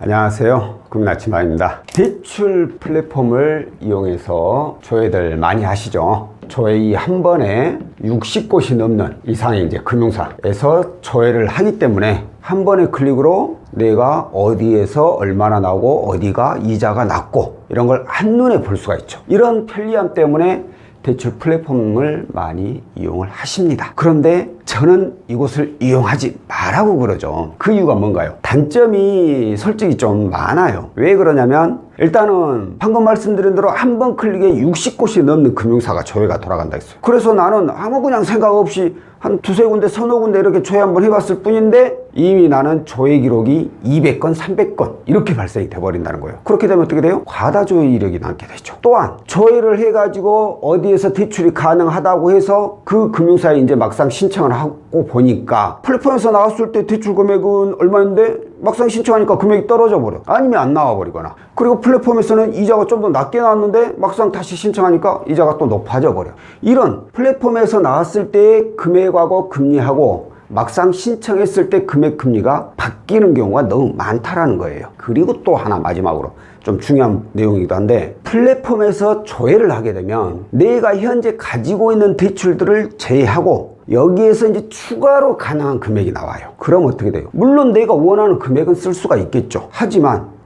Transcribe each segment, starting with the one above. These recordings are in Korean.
안녕하세요. 금나치마입니다. 대출 플랫폼을 이용해서 조회들 많이 하시죠. 조회 한 번에 60곳이 넘는 이상의 이제 금융사에서 조회를 하기 때문에 한 번의 클릭으로 내가 어디에서 얼마나 나오고 어디가 이자가 낮고 이런 걸 한눈에 볼 수가 있죠. 이런 편리함 때문에 대출 플랫폼을 많이 이용을 하십니다. 그런데 저는 이곳을 이용하지 말라고 그러죠. 그 이유가 뭔가요? 단점이 솔직히 좀 많아요. 왜 그러냐면 일단은 방금 말씀드린 대로 한 번 클릭에 60곳이 넘는 금융사가 조회가 돌아간다 했어요. 그래서 나는 아무 그냥 생각 없이 한 두세 군데 서너 군데 이렇게 조회 한번 해봤을 뿐인데 이미 나는 조회 기록이 200건 300건 이렇게 발생이 돼버린다는 거예요. 그렇게 되면 어떻게 돼요? 과다 조회 이력이 남게 되죠. 또한 조회를 해가지고 어디에서 대출이 가능하다고 해서 그 금융사에 이제 막상 신청을 하고 보니까 플랫폼에서 나왔을 때 대출 금액은 얼마인데 막상 신청하니까 금액이 떨어져 버려. 아니면 안 나와 버리거나. 그리고 플랫폼에서는 이자가 좀 더 낮게 나왔는데 막상 다시 신청하니까 이자가 또 높아져 버려. 이런 플랫폼에서 나왔을 때의 금액하고 금리하고 막상 신청했을 때 금액 금리가 바뀌는 경우가 너무 많다라는 거예요. 그리고 또 하나 마지막으로 좀 중요한 내용이기도 한데 플랫폼에서 조회를 하게 되면 내가 현재 가지고 있는 대출들을 제외하고 여기에서 이제 추가로 가능한 금액이 나와요. 그럼 어떻게 돼요? 물론 내가 원하는 금액은 쓸 수가 있겠죠. 하지만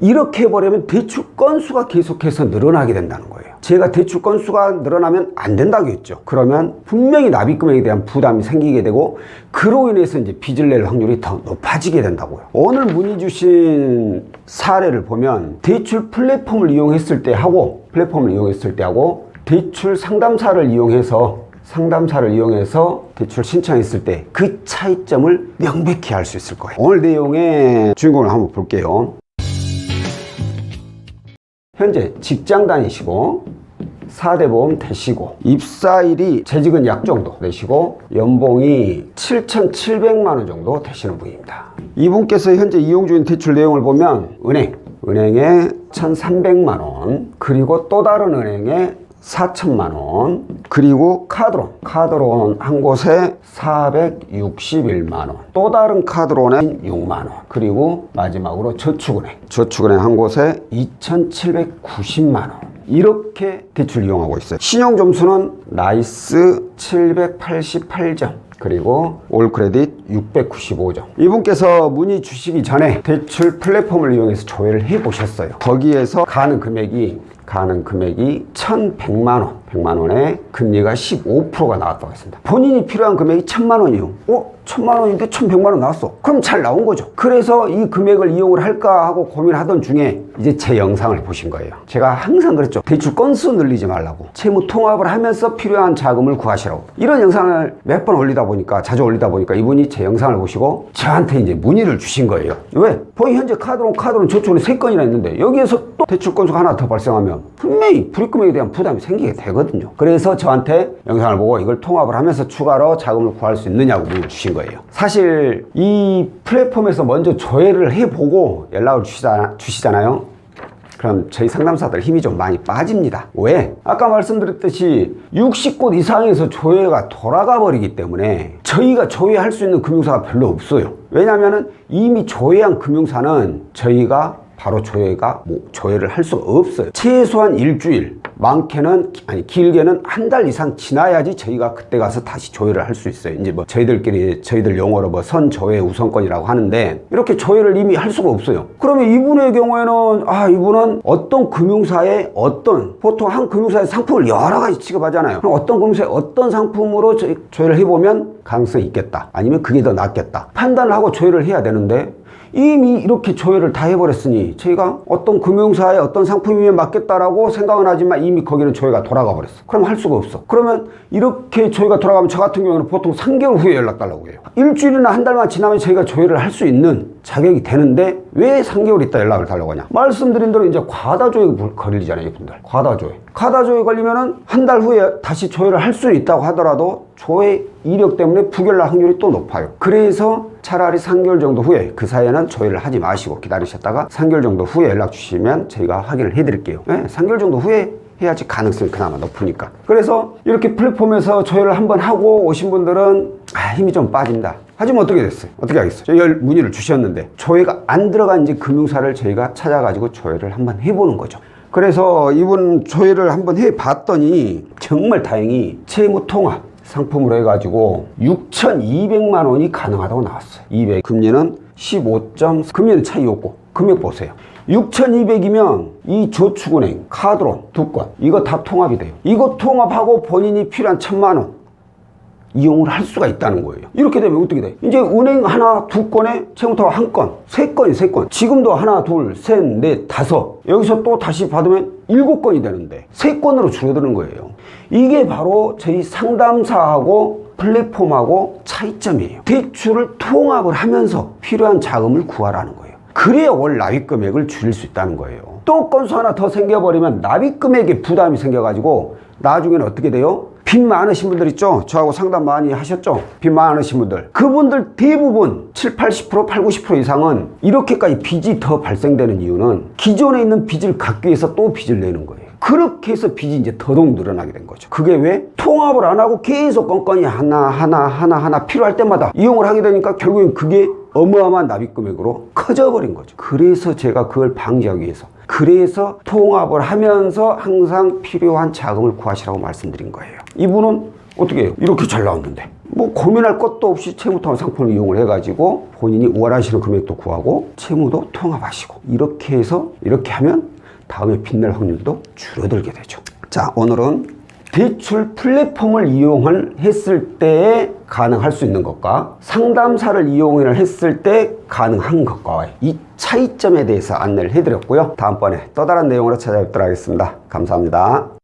이렇게 해버리면 대출 건수가 계속해서 늘어나게 된다는 거예요. 제가 대출 건수가 늘어나면 안 된다고 했죠. 그러면 분명히 납입 금액에 대한 부담이 생기게 되고 그로 인해서 이제 빚을 낼 확률이 더 높아지게 된다고요. 오늘 문의 주신 사례를 보면 대출 플랫폼을 이용했을 때 하고 대출 상담사를 이용해서 대출 신청했을 때 그 차이점을 명백히 알 수 있을 거예요. 오늘 내용의 주인공을 한번 볼게요. 현재 직장 다니시고 4대 보험 되시고 입사일이 재직은 약 정도 되시고 연봉이 7,700만 원 정도 되시는 분입니다. 이분께서 현재 이용 중인 대출 내용을 보면 은행에 1,300만 원, 그리고 또 다른 은행에 4천만 원, 그리고 카드론 한 곳에 461만 원, 또 다른 카드론에 6만 원, 그리고 마지막으로 저축은행 한 곳에 2,790만 원. 이렇게 대출 이용하고 있어요. 신용 점수는 나이스 788점. 그리고 올 크레딧 695점. 이분께서 문의 주시기 전에 대출 플랫폼을 이용해서 조회를 해 보셨어요. 거기에서 가는 금액이 1,100만 원에 금리가 15%가 나왔다고 했습니다. 본인이 필요한 금액이 1,000만 원이요. 1,000만 원인데 1,100만 원 나왔어. 그럼 잘 나온 거죠. 그래서 이 금액을 이용을 할까 하고 고민하던 중에 이제 제 영상을 보신 거예요. 제가 항상 그랬죠. 대출 건수 늘리지 말라고. 채무 통합을 하면서 필요한 자금을 구하시라고. 이런 영상을 몇 번 자주 올리다 보니까 이분이 제 영상을 보시고 저한테 이제 문의를 주신 거예요. 왜? 본인 현재 카드론 저축은행 3건이나 있는데 여기에서 또 대출 건수가 하나 더 발생하면 분명히 불입금액에 대한 부담이 생기게 되거든요. 그래서 저한테 영상을 보고 이걸 통합을 하면서 추가로 자금을 구할 수 있느냐고 문의를 주신 거예요. 사실 이 플랫폼에서 먼저 조회를 해보고 연락을 주시잖아요. 그럼 저희 상담사들 힘이 좀 많이 빠집니다. 왜? 아까 말씀드렸듯이 60곳 이상에서 조회가 돌아가 버리기 때문에 저희가 조회할 수 있는 금융사가 별로 없어요. 왜냐하면 이미 조회한 금융사는 저희가 바로 조회를 할 수가 없어요. 최소한 일주일, 길게는 한 달 이상 지나야지 저희가 그때 가서 다시 조회를 할 수 있어요. 이제 저희들 용어로 선조회 우선권이라고 하는데 이렇게 조회를 이미 할 수가 없어요. 그러면 이분의 경우에는 이분은 어떤 금융사에 보통 한 금융사의 상품을 여러 가지 취급하잖아요. 그럼 어떤 금융사에 어떤 상품으로 조회를 해보면 가능성이 있겠다. 아니면 그게 더 낫겠다. 판단을 하고 조회를 해야 되는데 이미 이렇게 조회를 다 해버렸으니 저희가 어떤 금융사에 어떤 상품이면 맞겠다라고 생각은 하지만 이미 거기는 조회가 돌아가 버렸어. 그럼 할 수가 없어. 그러면 이렇게 조회가 돌아가면 저 같은 경우는 보통 3개월 후에 연락 달라고 해요. 일주일이나 한 달만 지나면 저희가 조회를 할 수 있는 자격이 되는데 왜 3개월 있다 연락을 달라고 하냐. 말씀드린 대로 이제 과다조회 걸리잖아요. 이분들 과다조회 걸리면은 한 달 후에 다시 조회를 할 수 있다고 하더라도 조회 이력 때문에 부결날 확률이 또 높아요. 그래서 차라리 3개월 정도 후에, 그 사이에는 조회를 하지 마시고 기다리셨다가 3개월 정도 후에 연락 주시면 저희가 확인을 해드릴게요. 3개월 정도 후에 해야지 가능성이 그나마 높으니까. 그래서 이렇게 플랫폼에서 조회를 한번 하고 오신 분들은 힘이 좀 빠진다. 하지만 어떻게 됐어요? 어떻게 하겠어요? 저희가 문의를 주셨는데 조회가 안 들어간 이제 금융사를 저희가 찾아가지고 조회를 한번 해보는 거죠. 그래서 이분 조회를 한번 해봤더니 정말 다행히 채무통합 상품으로 해가지고 6,200만 원이 가능하다고 나왔어요. 200 금리는 15.4 금리는 차이 없고 금액 보세요. 6,200이면 이 저축은행, 카드론, 두 건 이거 다 통합이 돼요. 이거 통합하고 본인이 필요한 1,000만 원 이용을 할 수가 있다는 거예요. 이렇게 되면 어떻게 돼? 이제 은행 하나, 두 건에 채무통합 한 건, 세 건이 세 건. 지금도 하나, 둘, 셋, 넷, 다섯. 여기서 또 다시 받으면 7건이 되는데 세 건으로 줄어드는 거예요. 이게 바로 저희 상담사하고 플랫폼하고 차이점이에요. 대출을 통합을 하면서 필요한 자금을 구하라는 거예요. 그래야 월 납입 금액을 줄일 수 있다는 거예요. 또 건수 하나 더 생겨버리면 납입 금액에 부담이 생겨가지고 나중에는 어떻게 돼요? 빚 많으신 분들 있죠? 저하고 상담 많이 하셨죠? 빚 많으신 분들. 그분들 대부분 7, 80%, 8, 90% 이상은 이렇게까지 빚이 더 발생되는 이유는 기존에 있는 빚을 갚기 위해서 또 빚을 내는 거예요. 그렇게 해서 빚이 이제 더더욱 늘어나게 된 거죠. 그게 왜? 통합을 안 하고 계속 건건이 하나 필요할 때마다 이용을 하게 되니까 결국엔 그게 어마어마한 납입 금액으로 커져버린 거죠. 그래서 제가 그걸 방지하기 위해서 그래서 통합을 하면서 항상 필요한 자금을 구하시라고 말씀드린 거예요. 이분은 어떻게 해요? 이렇게 잘 나왔는데 뭐 고민할 것도 없이 채무통합 상품을 이용을 해가지고 본인이 원하시는 금액도 구하고 채무도 통합하시고 이렇게 해서 이렇게 하면 다음에 빚낼 확률도 줄어들게 되죠. 자, 오늘은 대출 플랫폼을 이용을 했을 때 가능할 수 있는 것과 상담사를 이용을 했을 때 가능한 것과의 이 차이점에 대해서 안내를 해드렸고요. 다음번에 또 다른 내용으로 찾아뵙도록 하겠습니다. 감사합니다.